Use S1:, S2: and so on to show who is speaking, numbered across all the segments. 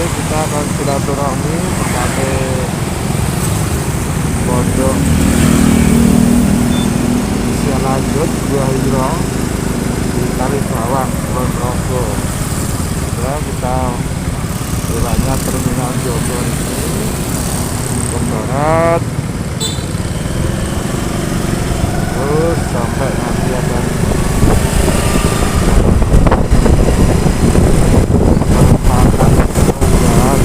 S1: kita akan silaturahmi pakai pondok usia lanjut Gua Hiro di Kalibawang, Ponorogo. Ya, kita lewatnya terminal Jogor ini ke barat, terus sampai nanti akan perempatan jalan.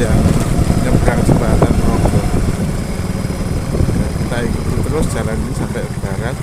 S1: yang nyebrang jembatan Progo. Kita ikuti terus jalan ini sampai ke barat.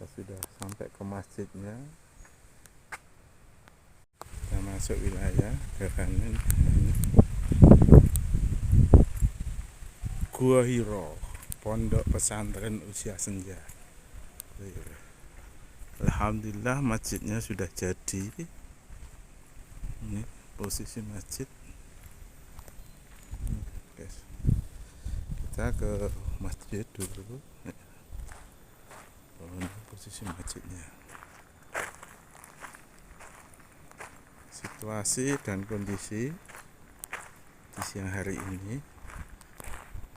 S1: Kita sudah sampai ke masjidnya. Kita masuk wilayah Geranin. Gua Hiro, pondok pesantren usia senja. Alhamdulillah masjidnya sudah jadi. Ini posisi masjid. Guys, kita ke masjid dulu. Ini posisi masjidnya. Situasi dan kondisi di siang hari ini.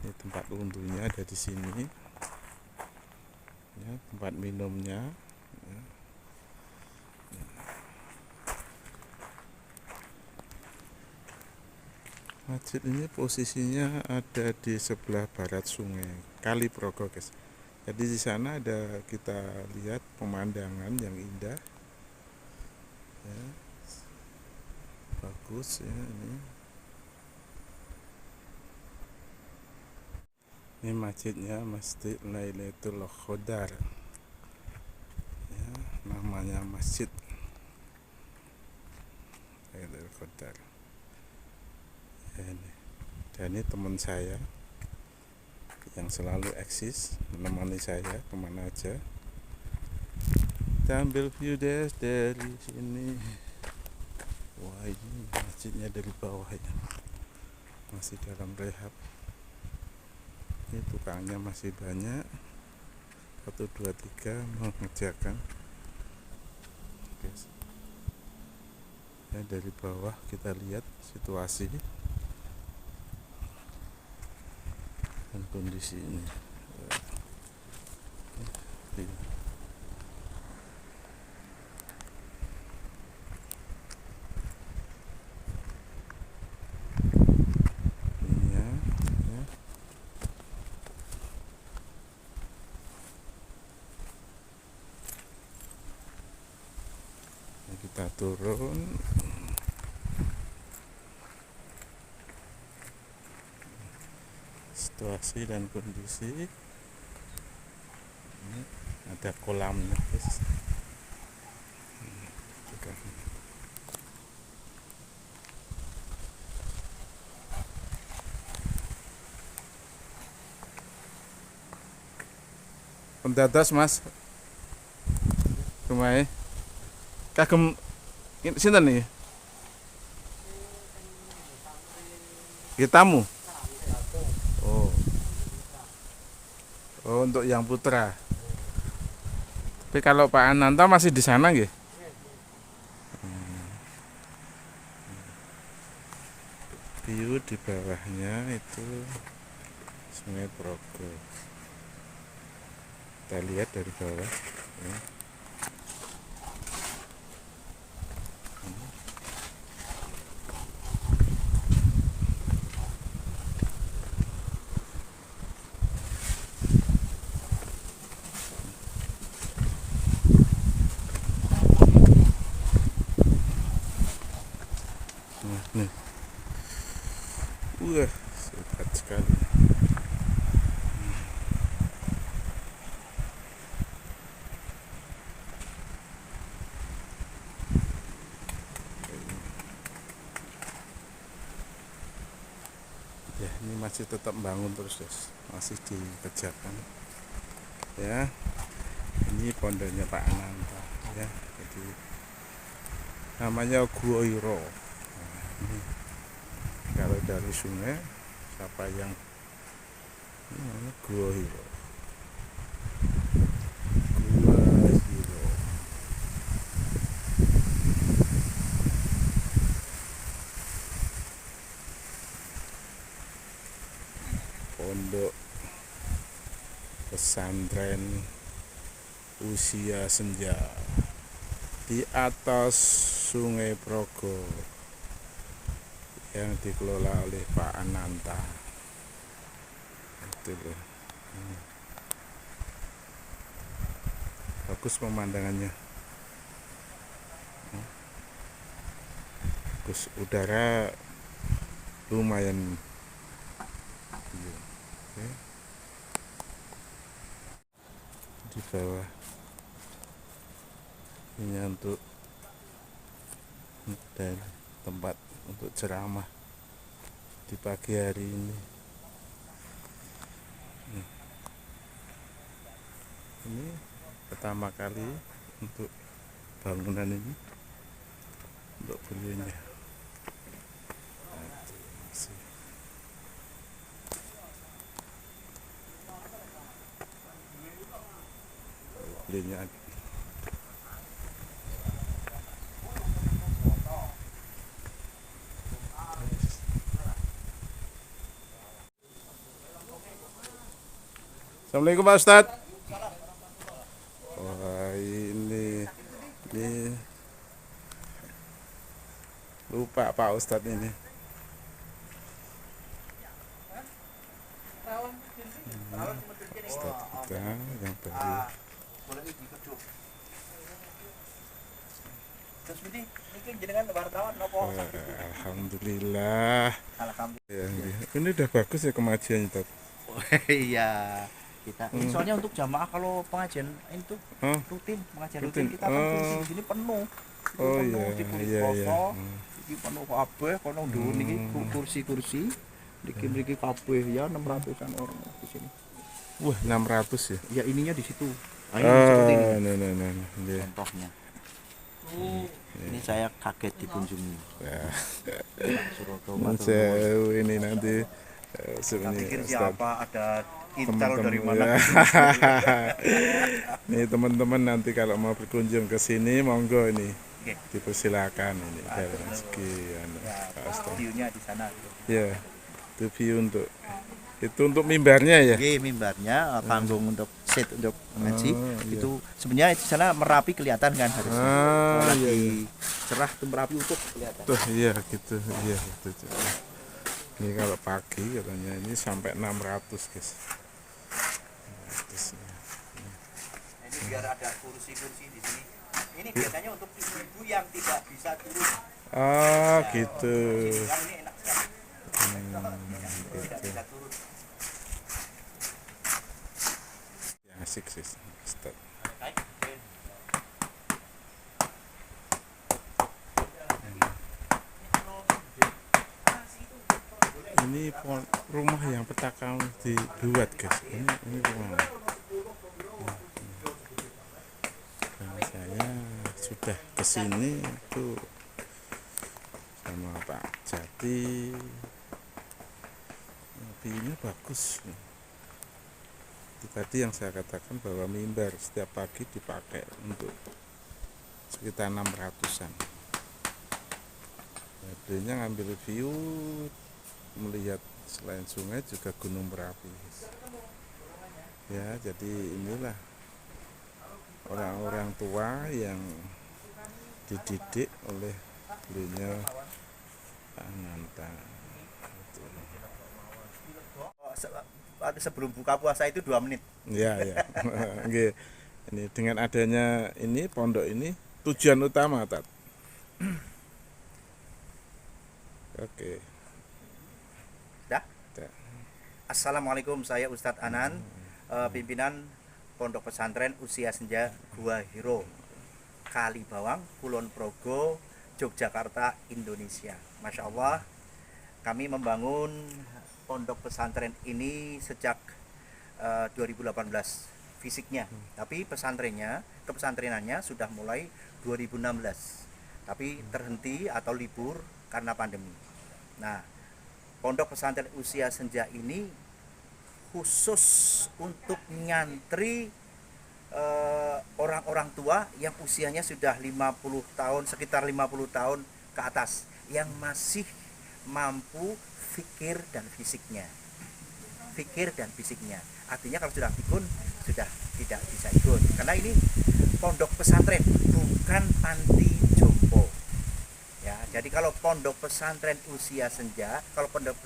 S1: Ini tempat wudhunya ada di sini. Ya, tempat minumnya. Ya. Masjid ini posisinya ada di sebelah barat sungai Kali Progo, guys. Jadi di sana ada, kita lihat pemandangan yang indah. Ya. Bagus ya ini. Ini masjidnya, Masjid Lailatul Qadar. Ya, namanya Masjid Lailatul Qadar. Ya, ini. Dan ini teman saya yang selalu eksis menemani saya kemana aja. Kita ambil view dari sini. Wah, ini masjidnya dari bawah ya, masih dalam rehab. Ini tukangnya masih banyak. 1, 2, 3 mengerjakan. Guys, ya, dari bawah kita lihat situasi dan kondisi ini. Kita turun. Situasi dan kondisi ini, ada kolamnya, guys. Pendados mas rumahnya kagem sinten nih? Tamu. Oh. Oh, untuk yang putra. Tapi kalau Pak Ananta masih di sana nggih? View di bawahnya itu Sungai Progo. Kita lihat dari bawah ya. Nih. Wah, sehat sekali. Ya, ini masih tetap bangun terus, guys. Masih dikerjakan. Ya. Ini pondoknya Pak Ananta ya. Jadi namanya Gua Hiro. Ini kalau dari sungai siapa yang ini namanya Gua Hiro. Gua Hiro. Pondok pesantren usia senja di atas Sungai Progo yang dikelola oleh Pak Ananta. Itu loh. Bagus pemandangannya. Bagus, udara lumayan. Di bawah Ini untuk dan tempat untuk ceramah di pagi hari ini. Ini pertama kali untuk bangunan ini untuk beliaunya. Beliaunya Assalamualaikum Pak Ustadz. Wah ini lupa Pak Ustadz ini. Ustadz kita yang baru. Alhamdulillah. Ya, ini udah bagus ya kemajuannya Tat.
S2: Oh, iya kita ini soalnya untuk jamaah kalau pengajian itu rutin pengajian rutin kita kan kursi di sini penuh.
S1: Oh
S2: penuh
S1: iya,
S2: di kulit
S1: iya.
S2: iki penuh kabeh kono dhuwur niki kursi-kursi niki kabeh ya 600-an orang di sini.
S1: Wah 600 ya?
S2: Ya ininya di situ. Nah, ini seperti ini.
S1: Nah.
S2: Contohnya. Ini saya kaget dikunjungi.
S1: Ya.
S2: Suroto
S1: ini nanti
S2: pikir siapa ada intel dari mana?
S1: Nih teman-teman nanti kalau mau berkunjung ke sini monggo ini.
S2: Okay.
S1: Dipersilakan ini dari rezeki
S2: View-nya di sana.
S1: Ya. Itu view untuk mimbarnya ya?
S2: Iya, mimbarnya, panggung untuk set untuk ngaji. Itu sebenarnya di sana Merapi kelihatan kan harusnya. Lagi cerah tuh Merapi utuh kelihatan.
S1: Tuh iya gitu. Iya gitu. Ini kalau pagi katanya ini sampai 600 guys.
S2: Ini biar ada kursi-kursi di sini. Ini biasanya untuk ibu-ibu yang tidak bisa turun.
S1: Oh gitu.
S2: Ini enak sekali. Tidak bisa turun.
S1: Ya, asik sih Ustaz. Ini rumah yang pertama dibuat guys. Ini rumah. Dan saya sudah kesini itu sama Pak Jati. View-nya bagus. Itu tadi yang saya katakan bahwa mimbar setiap pagi dipakai untuk sekitar 600-an. Beliaunya ngambil view melihat selain sungai juga Gunung Merapi. Ya, jadi inilah orang-orang tua yang dididik oleh beliaunya Pak Ananta.
S2: Sebelum buka puasa itu 2 menit.
S1: Ya. Ini dengan adanya ini pondok ini tujuan utama Tat. Oke.
S2: Assalamualaikum, saya Ustadz Anan, pimpinan Pondok Pesantren Usia Senja Gua Hiro, Kalibawang, Kulon Progo, Yogyakarta, Indonesia. Masya Allah, kami membangun pondok pesantren ini sejak 2018 fisiknya, tapi kepesantrenannya sudah mulai 2016, tapi terhenti atau libur karena pandemi. Nah, pondok pesantren Usia Senja ini khusus untuk nyantri orang-orang tua yang usianya sudah 50 tahun, sekitar 50 tahun ke atas, yang masih mampu fikir dan fisiknya. Artinya kalau sudah pikun sudah tidak bisa ikut, karena ini pondok pesantren bukan panti jompo. Ya, jadi kalau pondok pesantren Usia Senja, kalau pondok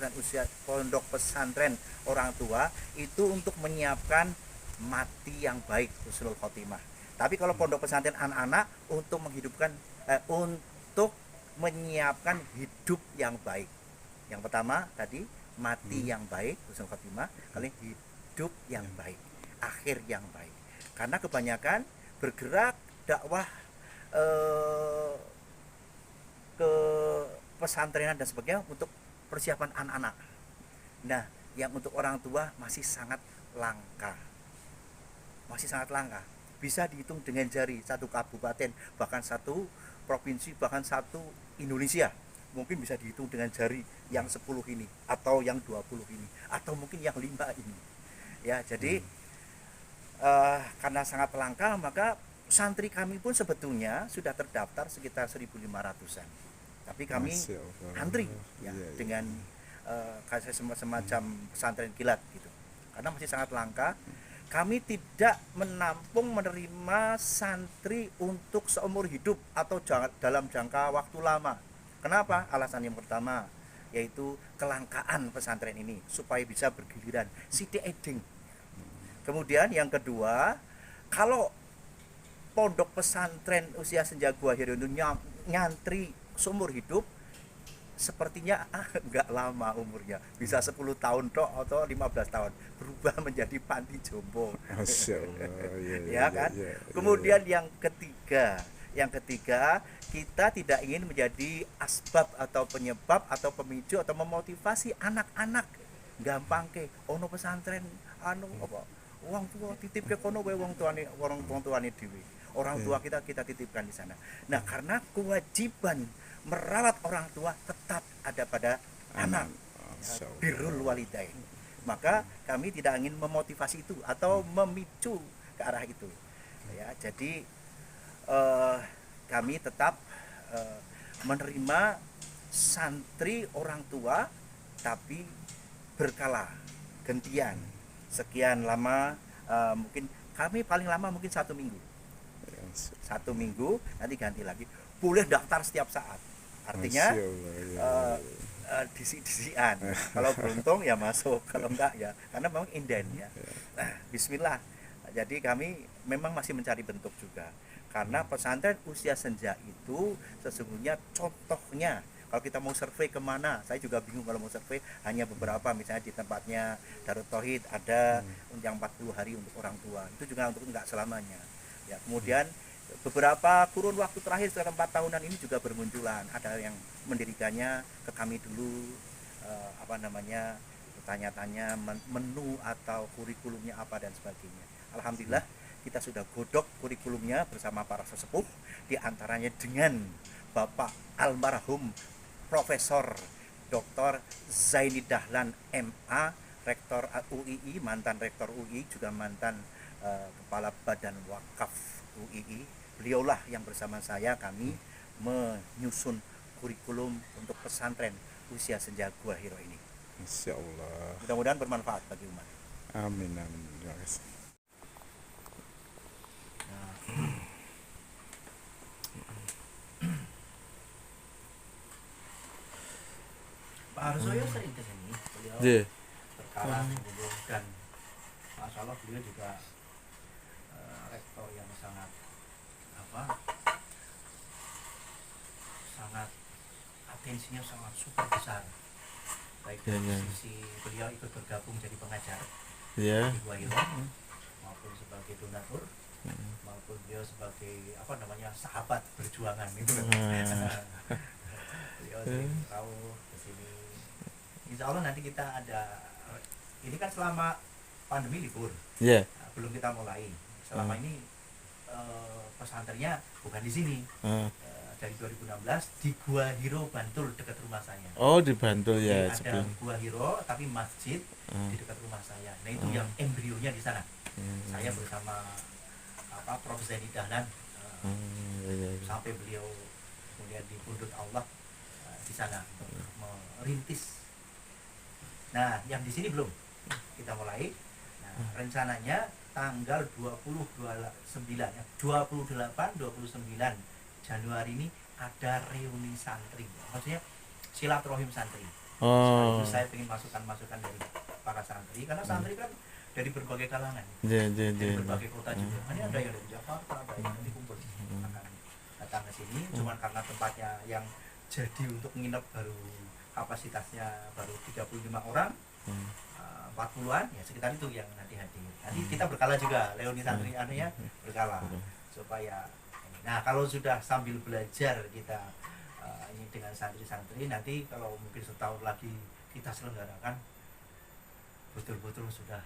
S2: pesantren orang tua itu untuk menyiapkan mati yang baik, husnul khotimah. Tapi kalau pondok pesantren anak-anak untuk untuk menyiapkan hidup yang baik. Yang pertama tadi mati yang baik, husnul khotimah, kali hidup yang baik, akhir yang baik. Karena kebanyakan bergerak dakwah eh, ke pesantrenan dan sebagainya untuk persiapan anak-anak. Nah, yang untuk orang tua masih sangat langka, bisa dihitung dengan jari, satu kabupaten, bahkan satu provinsi, bahkan satu Indonesia mungkin bisa dihitung dengan jari yang 10 ini, atau yang 20 ini, atau mungkin yang 5 ini. Ya, jadi karena sangat langka, maka santri kami pun sebetulnya sudah terdaftar sekitar 1.500-an. Tapi kami
S1: Masya Allah.
S2: antri ya,
S1: Iya, iya.
S2: dengan kayak semacam pesantren kilat gitu. Karena masih sangat langka. Kami tidak menampung menerima santri untuk seumur hidup atau dalam jangka waktu lama. Kenapa? Alasan yang pertama yaitu kelangkaan pesantren ini supaya bisa bergiliran sithik eding. Kemudian yang kedua, kalau pondok pesantren usia senja Gua Hiro itu nyantri seumur hidup, sepertinya nggak lama umurnya, bisa 10 tahun tok atau 15 tahun berubah menjadi panti jompo.
S1: Masya Allah. Iya,
S2: Ya kan?
S1: iya,
S2: Kemudian yang ketiga, kita tidak ingin menjadi asbab atau penyebab atau pemicu atau memotivasi anak-anak gampang ke ono pesantren anu apa wong tua titip ke kono wae wong tuane dhewe. Orang tua kita titipkan di sana. Nah, karena kewajiban merawat orang tua tetap ada pada anak.
S1: Masya Allah.
S2: Birrul walidain. Maka kami tidak ingin memotivasi itu atau memicu ke arah itu. Ya, jadi kami tetap menerima santri orang tua, tapi berkala, gantian. Sekian lama, mungkin kami paling lama mungkin 1 minggu. 1 minggu, nanti ganti lagi. Boleh daftar setiap saat. Artinya
S1: Masya Allah, iya.
S2: disi-disian. Kalau beruntung ya masuk, kalau enggak ya karena memang inden ya. Nah, bismillah. Jadi kami memang masih mencari bentuk juga. Karena pesantren usia senja itu sesungguhnya contohnya, kalau kita mau survei kemana, saya juga bingung kalau mau survei, hanya beberapa, misalnya di tempatnya Darut Tauhid ada yang 40 hari untuk orang tua, itu juga untuk enggak selamanya ya. Kemudian beberapa kurun waktu terakhir sekitar 4 tahunan ini juga bermunculan, ada yang mendirikannya ke kami dulu, bertanya-tanya menu atau kurikulumnya apa dan sebagainya. Alhamdulillah kita sudah godok kurikulumnya bersama para sesepuh, diantaranya dengan Bapak almarhum Profesor Dr. Zaini Dahlan MA, Rektor UII, mantan Rektor UII, juga mantan Kepala Badan Wakaf UII. Beliaulah yang bersama saya kami menyusun kurikulum untuk pesantren usia senja Gua Hiro ini.
S1: Masya Allah.
S2: Mudah-mudahan bermanfaat bagi umat.
S1: Amin, amin. Terima kasih.
S2: Pak Arsoyo sering ke sini, beliau
S1: Iya.
S2: berkala dan Masya Allah beliau juga rektor yang sangat sangat atensinya sangat super besar, baik dari sisi beliau ikut bergabung jadi pengajar
S1: Iya.
S2: di Gua Hiro maupun sebagai donatur maupun beliau sebagai sahabat berjuangan itu. Beliau sering tahu ke sini. Insya Allah nanti kita ada, ini kan selama pandemi libur,
S1: Iya.
S2: belum kita mulai. Selama ini pesantrennya bukan di sini. Dari 2016 di Gua Hiro Bantul, dekat rumah saya.
S1: Oh, di Bantul ya.
S2: Jadi ada Gua Hiro tapi masjid di dekat rumah saya. Nah, itu yang embrionya di sana. Saya bersama Prof. Zaini Dahlan sampai beliau kemudian di pundut Allah di sana merintis. Nah, yang di sini belum kita mulai. Nah, rencananya tanggal 28-29 Januari ini ada reuni santri, maksudnya silaturahim santri. Sekaligus saya ingin masukan-masukan dari para santri, karena santri kan dari berbagai kalangan, dari berbagai kota juga. Ini ada yang dari Jakarta, ada yang nanti kumpul akan datang ke sini. Cuman karena tempatnya yang jadi untuk nginep baru kapasitasnya baru 35 orang, 40-an ya sekitar itu yang nanti hadir. Nanti kita berkala juga reuni santri anunya berkala supaya ini. Nah, kalau sudah sambil belajar kita ini dengan santri-santri, nanti kalau mungkin setahun lagi kita selenggarakan betul-betul sudah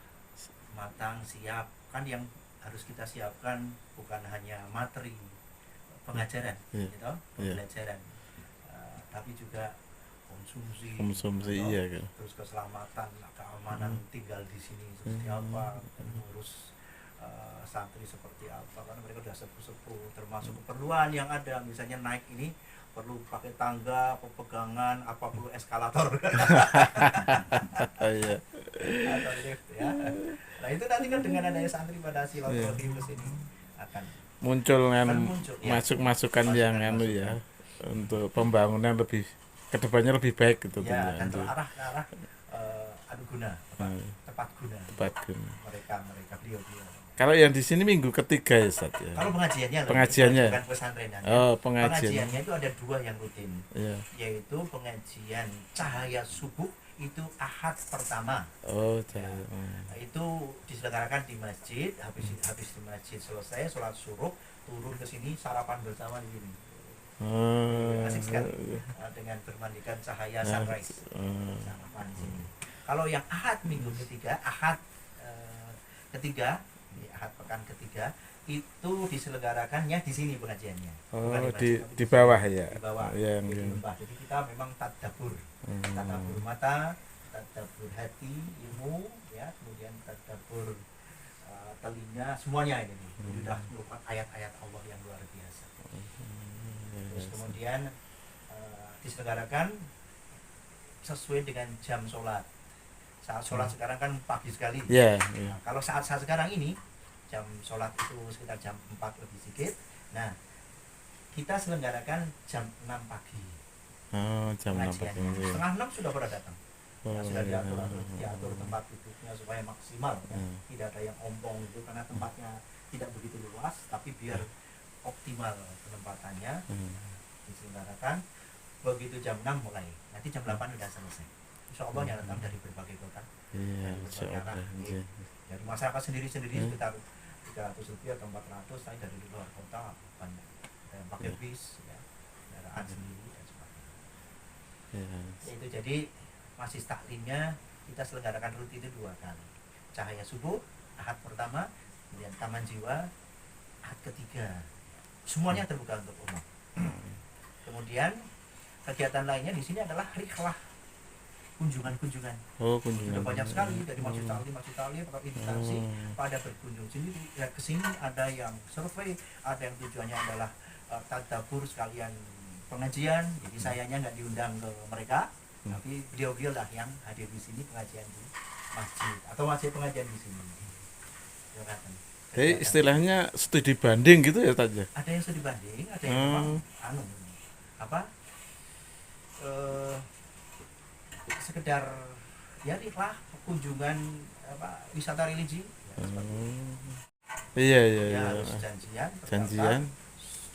S2: matang, siap. Kan yang harus kita siapkan bukan hanya materi pengajaran,
S1: Iya.
S2: gitu,
S1: Iya.
S2: pembelajaran, tapi juga konsumsi,
S1: Konsumsi
S2: gitu.
S1: iya kan.
S2: Terus keselamatan, keamanan tinggal di sini seperti apa, mengurus santri seperti apa, karena mereka sudah sepuh-sepuh, termasuk keperluan yang ada, misalnya naik ini perlu pakai tangga, apa pegangan, apa perlu eskalator
S1: Iya.
S2: atau lift ya. Nah itu nanti kan dengan adanya santri pada silaturahim ke sini akan
S1: Muncul kan
S2: muncul ya.
S1: masukan yang anu ya untuk pembangunan lebih kedepannya lebih baik gitu
S2: Ya, dan
S1: tentunya.
S2: terarah ke arah adu guna, tepat guna
S1: Tepat guna.
S2: mereka beliau.
S1: Kalau yang di sini minggu ketiga ya Ustaz ya.
S2: Kalau pengajiannya,
S1: Pengajiannya.
S2: bukan pesantrennya.
S1: Oh, pengajian.
S2: Pengajiannya itu ada 2 yang rutin,
S1: Iya.
S2: yaitu pengajian cahaya subuh itu Ahad pertama.
S1: Oh,
S2: Ya. Itu diselenggarakan di masjid, habis di masjid selesai sholat suruh, turun ke sini sarapan bersama di sini. Asik sekali dengan bermandikan cahaya sunrise. Sarapan di sini. Kalau yang Ahad minggu ketiga, Ahad ketiga, di Ahad pekan ketiga itu diselenggarakannya di sini pengajiannya.
S1: Oh,
S2: Bukan di masjid,
S1: di bawah ya.
S2: di bawah,
S1: Yang
S2: di lembah. Jadi kita memang tadabbur mata, tadabbur hati, ilmu, ya, kemudian tadabbur telinga, semuanya ini sudah merupakan ayat-ayat Allah yang luar biasa. Terus kemudian diselenggarakan sesuai dengan jam sholat. Saat sholat sekarang kan pagi sekali.
S1: Iya.
S2: Nah, kalau saat sekarang ini jam sholat itu sekitar jam 4 lebih sedikit. Nah, kita selenggarakan jam 6 pagi.
S1: Oh, jam 6 pagi.
S2: Pengajiannya. Setengah 6 sudah pada datang.
S1: Oh,
S2: Sudah
S1: iya.
S2: diatur tempat duduknya supaya maksimal, ya. Tidak ada yang ompong itu karena tempatnya tidak begitu luas, tapi biar optimal penempatannya. Diselenggarakan begitu jam 6 mulai. Nanti jam 8 sudah selesai. Insya Allah yang datang dari berbagai kota.
S1: Iya,
S2: dari
S1: insya
S2: berbagai arah.
S1: Allah.
S2: Dari masyarakat sendiri-sendiri sekitar 300 lebih atau 400, tapi dari luar kota banyak. Ada yang pakai bis, ya, kendaraan sendiri dan sebagainya. Itu jadi masis taklimnya kita selenggarakan rutin itu 2 kali. Cahaya subuh Ahad pertama, kemudian taman jiwa Ahad ketiga. Semuanya terbuka untuk umum. Kemudian kegiatan lainnya di sini adalah rihlah, kunjungan.
S1: Oh, kunjungan.
S2: Sudah banyak sekali dari masjid taklim atau instansi pada berkunjung sini. Ya, ke sini ada yang survei, ada yang tujuannya adalah tadabbur sekalian pengajian. Jadi sayanya nggak diundang ke mereka, tapi beliau lah yang hadir di sini pengajian di masjid atau masjid pengajian di sini.
S1: Jadi istilahnya studi banding gitu ya Ustaz?
S2: Ada yang studi banding, ada yang memang sekedar ya rihlah kunjungan wisata religi.
S1: Iya.
S2: Harus janjian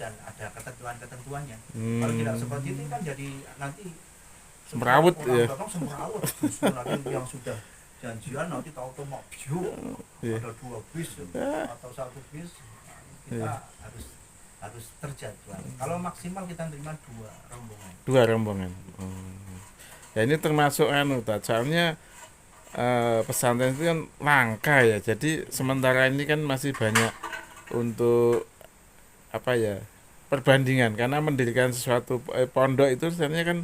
S2: dan ada ketentuannya. Kalau tidak seperti itu kan jadi nanti
S1: semrawut ya.
S2: Semrawut. Justru nanti yang sudah janjian nanti tahu-tahu mau ada 2 bis atau 1 bis. Kita harus terjadwal. Kalau maksimal kita terima 2 rombongan.
S1: Ya ini termasuk soalnya pesantren itu kan langka ya. Jadi sementara ini kan masih banyak untuk perbandingan, karena mendirikan sesuatu pondok itu sebenarnya kan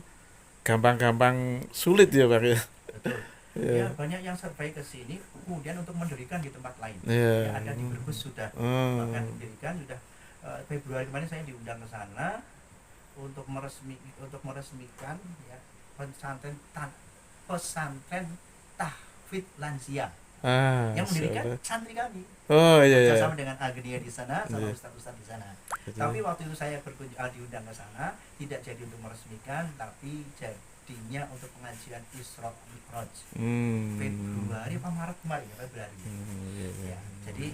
S1: gampang-gampang sulit ya Pak ya.
S2: Betul. Ya, banyak yang survei ke sini kemudian untuk mendirikan di tempat lain.
S1: Ya,
S2: ada di Brebes sudah bahkan mendirikan sudah Februari kemarin saya diundang ke sana untuk meresmikan ya pesantren tahfidz lansia. Yang mendirikan santri kami. Bersama dengan Agnia di sana, sama ustaz-ustaz di sana. Tapi waktu itu saya diundang ke sana tidak jadi untuk meresmikan, tapi jadinya untuk pengajian Isra Mi'raj. Februari apa Maret kemarin ya, Februari. Ya, jadi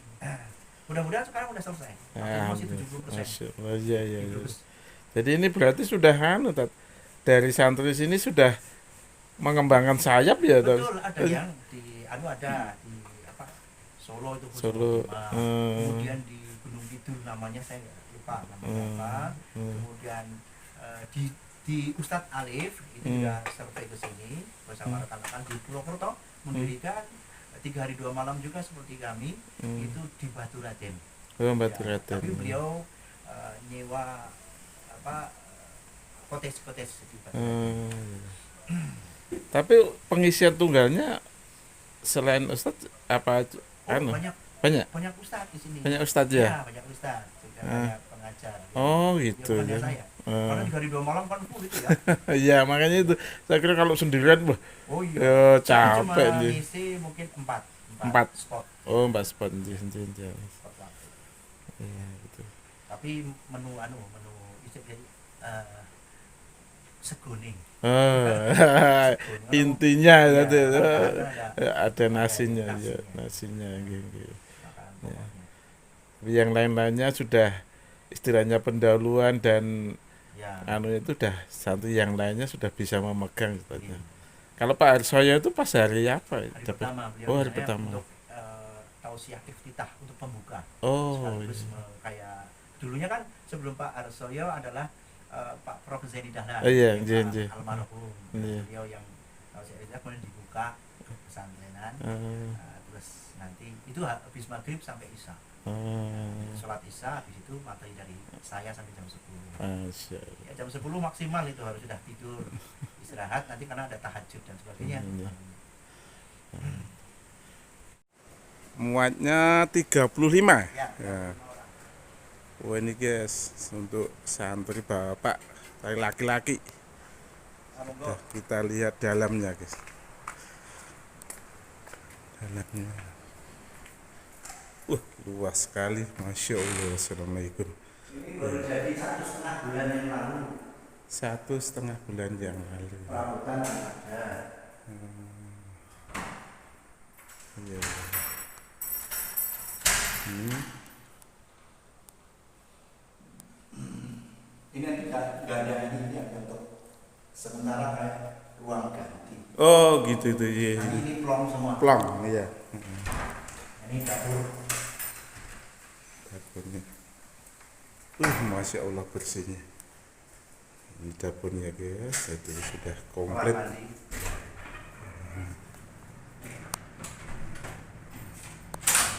S2: mudah-mudahan sekarang sudah selesai. Masih 70%.
S1: Iya. Jadi ini berarti sudah dari santri sini sudah mengembangkan sayap ya.
S2: Betul, ada yang di Solo itu
S1: Solo.
S2: kemudian di Gunung itu namanya saya nggak lupa namanya apa. Kemudian di Ustadz Alif itu juga survei ke sini bersama rekan-rekan di Purwokerto mendirikan 3 hari 2 malam juga seperti kami itu di Batu Raden.
S1: Batu
S2: Ya,
S1: Raden.
S2: tapi beliau nyewa apa kotes-kotes di Batu Raden.
S1: Tapi pengisian tunggalnya selain Ustadz apa anu?
S2: Banyak ustadz di sini.
S1: Banyak ustadz ya?
S2: Ya, banyak ustadz juga banyak pengajar.
S1: Oh
S2: Ya,
S1: gitu
S2: bukan
S1: ya.
S2: saya. Karena 3 hari 2 malam kan full itu ya.
S1: Iya makanya itu saya kira kalau sendirian wah
S2: Oh iya.
S1: ya
S2: Saya
S1: capek
S2: cuma
S1: nih.
S2: ngisi mungkin 4
S1: 4
S2: spot.
S1: Oh 4 spot nih.
S2: Spot waktu.
S1: Iya gitu.
S2: Tapi menu istilahnya segone.
S1: Intinya
S2: Ya,
S1: tadi
S2: ada
S1: ada nasinya ya, nasinya gitu. Ya. Tapi yang lain-lainnya sudah istilahnya pendahuluan dan
S2: ya.
S1: anu itu udah satu yang lainnya sudah bisa memegang sebetulnya. Kalau Pak Arsoyo itu pas hari apa?
S2: Hari pertama beliau
S1: hari pertama.
S2: untuk tausiah iftitah untuk pembuka.
S1: Oh.
S2: Sekaligus kayak dulunya kan sebelum Pak Arsoyo adalah Pak Prof Zaini Dahlan.
S1: Iya,
S2: almarhum. Beliau yang tausiah iftitah kemudian dibuka pesantrenan. Terus nanti itu habis maghrib sampai isya. Sholat isya habis itu materi dari saya sampai jam 10. Ya, jam 10 maksimal itu harus sudah tidur istirahat nanti karena ada tahajud dan sebagainya.
S1: Muatnya 35
S2: Ya.
S1: Wah ini guys untuk santri bapak laki-laki. Kita lihat dalamnya guys. Dalamnya luas sekali, Masya Allah. Assalamualaikum.
S2: Ini baru jadi 1,5 bulan yang lalu.
S1: 1,5 bulan yang lalu.
S2: Perabotan ada.
S1: Iya.
S2: Ini tidak ada ini untuk sementara kayak ruang ganti.
S1: Oh gitu itu iya.
S2: Ini plong semua.
S1: Plong iya.
S2: Ini dapur.
S1: Dapurnya. Masya Allah bersihnya. Ini dapurnya guys, itu sudah komplit.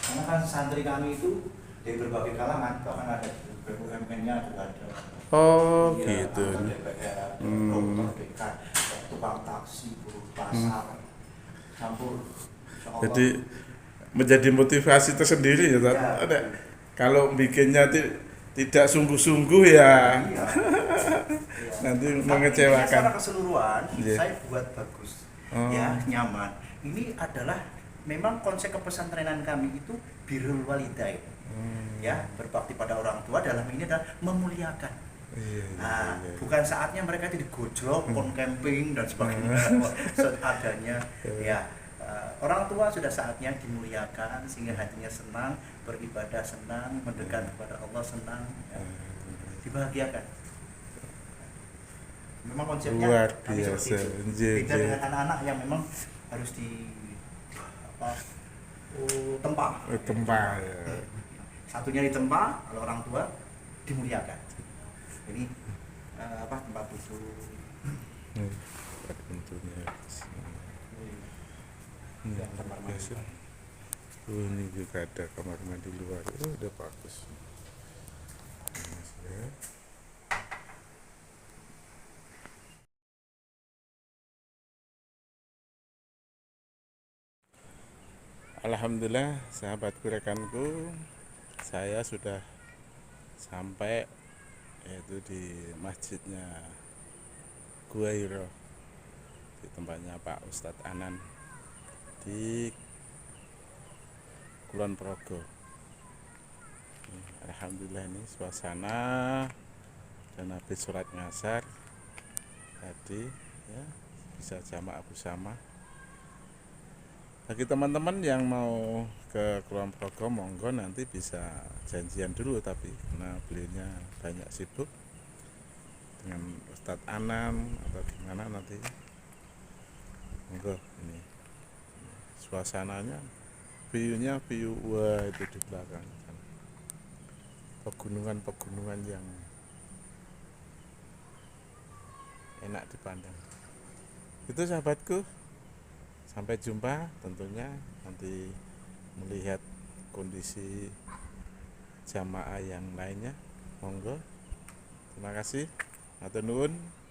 S2: Karena kan santri kami itu dari berbagai kalangan, bahkan ada BUMN-nya juga ada.
S1: Oh
S2: Ya,
S1: gitu.
S2: DPR, dokter, dekan, tukang taksi, buruh pasar, campur.
S1: Jadi menjadi motivasi tersendiri ya, ada. Kalau bikinnya tidak sungguh-sungguh ya,
S2: Iya.
S1: nanti
S2: Tapi
S1: mengecewakan.
S2: secara keseluruhan
S1: Yeah.
S2: saya buat bagus, ya nyaman. Ini adalah memang konsep kepesantrenan kami itu birrul walidain, ya berbakti pada orang tua dalam ini adalah memuliakan. Nah, bukan saatnya mereka itu digojlok, camping dan sebagainya, seadanya, ya. Orang tua sudah saatnya dimuliakan sehingga hatinya senang, beribadah senang, mendekat kepada Allah senang, ya. Dibahagiakan. Memang konsepnya
S1: Luar
S2: kami
S1: biasa.
S2: seperti itu. Beda dengan anak-anak yang memang harus tempa.
S1: Tempa ya.
S2: Satunya ditempa, kalau orang tua dimuliakan. Ini tempat duduk.
S1: Tentunya.
S2: Ya, kamar mandi.
S1: Ini juga ada kamar mandi luar. Udah bagus. Ya. Alhamdulillah sahabatku rekanku, saya sudah sampai yaitu di masjidnya Gua Hiro, di tempatnya Pak Ustadz Anan di Kulon Progo. Alhamdulillah ini suasana dan habis sholat ngasar tadi ya bisa jamaah bersama. Bagi teman-teman yang mau ke Kulon Progo monggo nanti bisa janjian dulu, tapi karena beliaunya banyak sibuk dengan Ustadz Anan atau gimana nanti monggo. Ini suasananya, view-nya view wah itu di belakang pegunungan-pegunungan yang enak dipandang. Itu sahabatku, sampai jumpa tentunya nanti melihat kondisi jamaah yang lainnya. Monggo, terima kasih, matur nuwun.